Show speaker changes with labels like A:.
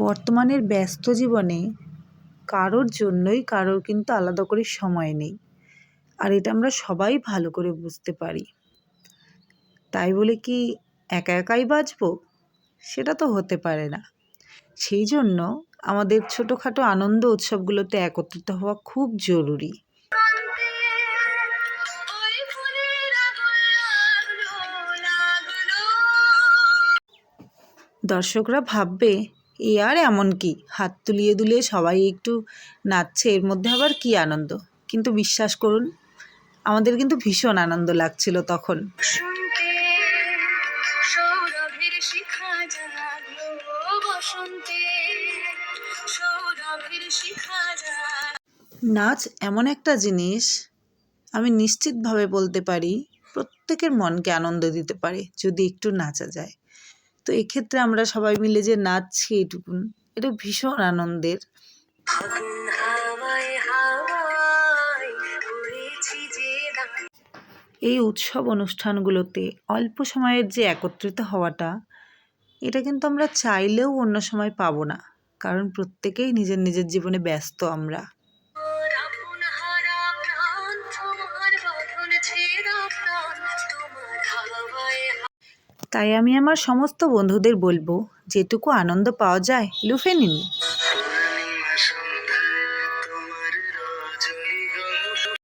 A: বর্তমানের ব্যস্ত জীবনে কারোর জন্যই কারোর কিন্তু আলাদা করে সময় নেই, আর এটা আমরা সবাই ভালো করে বুঝতে পারি। তাই বলে কি একা একাই বাঁচবো? সেটা তো হতে পারে না। সেই জন্য আমাদের ছোটোখাটো আনন্দ উৎসবগুলোতে একত্রিত হওয়া খুব জরুরি। দর্শকরা ভাববে এ আর এমন কি, হাত তুলিয়ে দুলিয়ে সবাই একটু নাচছে, এর মধ্যে আবার কি আনন্দ। কিন্তু বিশ্বাস করুন, আমাদের কিন্তু ভীষণ আনন্দ লাগছিল তখন। নাচ এমন একটা জিনিস, আমি নিশ্চিতভাবে বলতে পারি প্রত্যেকের মনকে আনন্দ দিতে পারে যদি একটু নাচা যায়। তো এক্ষেত্রে আমরা সবাই মিলে যে নাচছি এটুকুন, এটা ভীষণ আনন্দের। এই উৎসব অনুষ্ঠানগুলোতে অল্প সময়ের যে একত্রিত হওয়াটা, এটা কিন্তু আমরা চাইলেও অন্য সময় পাবো না, কারণ প্রত্যেকেই নিজের নিজের জীবনে ব্যস্ত আমরা। তাই আমি আমার সমস্ত বন্ধুদের বলবো, যেটুকু আনন্দ পাওয়া যায় লুফে নিন।